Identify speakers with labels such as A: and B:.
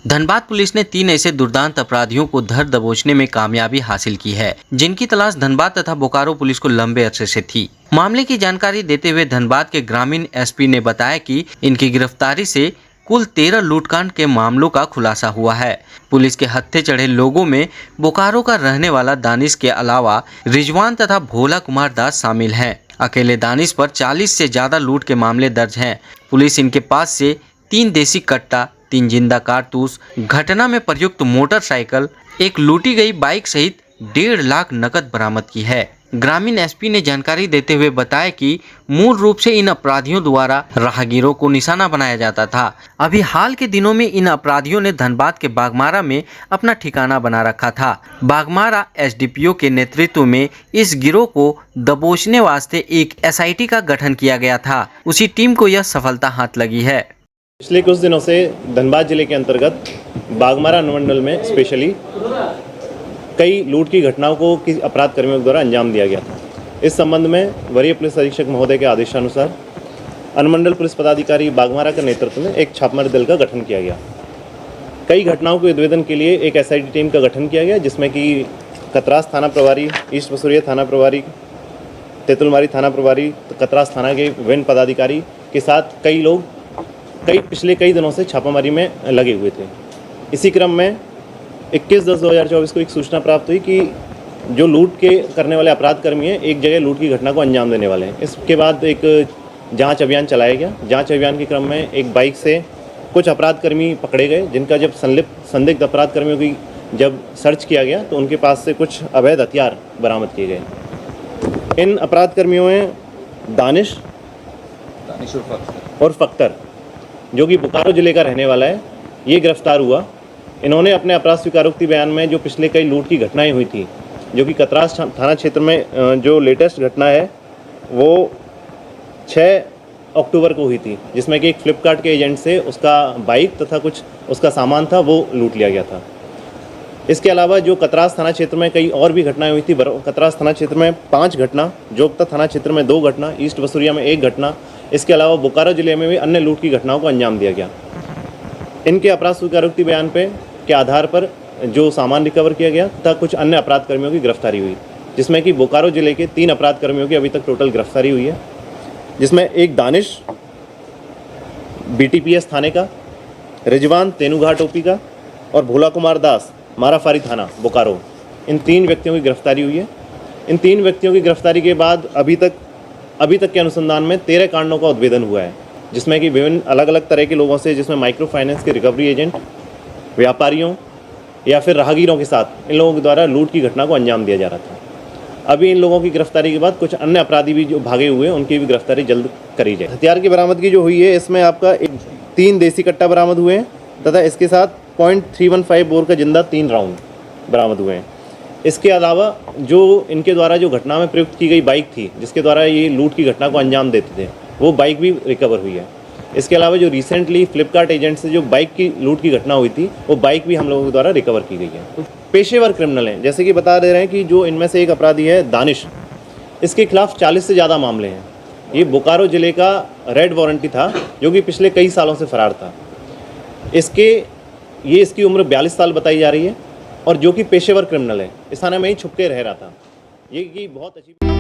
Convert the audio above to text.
A: Dhanbad police ने 3 ऐसे दुर्दांत अपराधियों को धर दबोचने में कामयाबी हासिल की है, जिनकी तलाश धनबाद तथा बोकारो पुलिस को लंबे अरसे से थी। मामले की जानकारी देते हुए धनबाद के ग्रामीण एसपी ने बताया कि इनकी गिरफ्तारी से कुल 13 लूटकांड के मामलों का खुलासा हुआ है। पुलिस के हत्थे चढ़े लोगों में बोकारो का रहने वाला दानिश के अलावा रिजवान तथा भोला कुमार दास शामिल हैं। अकेले दानिश पर 40 से ज्यादा लूट के मामले दर्ज हैं। पुलिस इनके पास से 3 देसी कट्टा, 3 जिंदा कारतूस, घटना में प्रयुक्त मोटरसाइकिल, एक लूटी गई बाइक सहित 1.5 लाख नकद बरामद की है। ग्रामीण एसपी ने जानकारी देते हुए बताया कि मूल रूप से इन अपराधियों द्वारा राहगीरों को निशाना बनाया जाता था। अभी हाल के दिनों में इन अपराधियों ने धनबाद के बागमारा में अपना ठिकाना बना रखा था। बागमारा एसडीपीओ के नेतृत्व में इस गिरोह को दबोचने वास्ते एक एसआईटी का गठन किया गया था। उसी टीम को यह सफलता हाथ लगी है।
B: पिछले कुछ दिनों से धनबाद जिले के अंतर्गत बागमारा अनुमंडल में स्पेशली कई लूट की घटनाओं को अपराध कर्मियों द्वारा अंजाम दिया गया था। इस संबंध में वरीय पुलिस अधीक्षक महोदय के आदेशानुसार अनुमंडल पुलिस पदाधिकारी बागमारा के नेतृत्व में एक छापामारी दल का गठन किया गया। कई घटनाओं के उद्भेदन के लिए एक एसआईटी टीम का गठन किया गया, जिसमें कि कतरास थाना प्रभारी, ईस्ट बसुरिया थाना प्रभारी, तेतुलमारी थाना प्रभारी, कतरास थाना के विभिन्न पदाधिकारी के साथ कई लोग पिछले कई दिनों से छापामारी में लगे हुए थे। इसी क्रम में 21/10/2024 को एक सूचना प्राप्त हुई कि जो लूट के करने वाले अपराध कर्मी हैं एक जगह लूट की घटना को अंजाम देने वाले हैं। इसके बाद एक जांच अभियान चलाया गया। जांच अभियान के क्रम में एक बाइक से कुछ अपराध कर्मी पकड़े गए, जिनका जब संदिग्ध अपराध कर्मियों की जब सर्च किया गया तो उनके पास से कुछ अवैध हथियार बरामद किए गए। इन अपराध कर्मियों में दानिश और फख्तर, जो कि बोकारो जिले का रहने वाला है, ये गिरफ्तार हुआ। इन्होंने अपने अपराध स्वीकारोक्ति बयान में जो पिछले कई लूट की घटनाएं हुई थी, जो कि कतरास थाना क्षेत्र में जो लेटेस्ट घटना है वो 6 अक्टूबर को हुई थी, जिसमें कि एक फ्लिपकार्ट के एजेंट से उसका बाइक तथा कुछ उसका सामान था वो लूट लिया गया था। इसके अलावा जो कतरास थाना क्षेत्र में कई और भी घटनाएं हुई थी। कतरास थाना क्षेत्र में 5 घटना, जोगता थाना क्षेत्र में 2 घटना, ईस्ट बसुरिया में 1 घटना, इसके अलावा बोकारो जिले में भी अन्य लूट की घटनाओं को अंजाम दिया गया। इनके अपराध स्वीकारोक्ति बयान के आधार पर जो सामान रिकवर किया गया तथा कुछ अन्य अपराध कर्मियों की गिरफ्तारी हुई, जिसमें कि बोकारो जिले के 3 अपराध कर्मियों की अभी तक टोटल गिरफ्तारी हुई है, जिसमें एक दानिश बीटीपीएस थाने का, रिजवान तेनुघाट ओपी का और भोला कुमार दास माराफारी थाना बोकारो, इन 3 व्यक्तियों की गिरफ्तारी हुई है। इन 3 व्यक्तियों की गिरफ्तारी के बाद अभी तक के अनुसंधान में 13 कांडों का उद्भेदन हुआ है, जिसमें कि विभिन्न अलग अलग तरह के लोगों से, जिसमें माइक्रो फाइनेंस के रिकवरी एजेंट, व्यापारियों या फिर राहगीरों के साथ इन लोगों के द्वारा लूट की घटना को अंजाम दिया जा रहा था। अभी इन लोगों की गिरफ्तारी के बाद कुछ अन्य अपराधी भी जो भागे हुए हैं उनकी भी गिरफ्तारी जल्द करी जाए। हथियार की बरामदगी जो हुई है, इसमें आपका 3 देसी कट्टा बरामद हुए हैं तथा इसके साथ .315 बोर का जिंदा 3 राउंड बरामद हुए हैं। इसके अलावा जो इनके द्वारा जो घटना में प्रयुक्त की गई बाइक थी, जिसके द्वारा ये लूट की घटना को अंजाम देते थे, वो बाइक भी रिकवर हुई है। इसके अलावा जो रिसेंटली फ्लिपकार्ट एजेंट से जो बाइक की लूट की घटना हुई थी, वो बाइक भी हम लोगों के द्वारा रिकवर की गई है। पेशेवर क्रिमिनल हैं, जैसे कि बता दे रहे हैं कि जो इनमें से एक अपराधी है दानिश, इसके खिलाफ 40 से ज़्यादा मामले हैं। ये बोकारो जिले का रेड वारंटी था, जो कि पिछले कई सालों से फरार था। इसकी उम्र 42 साल बताई जा रही है और जो कि पेशेवर क्रिमिनल है, इस थाने में ही छुप के रह रहा था। ये बहुत अच्छी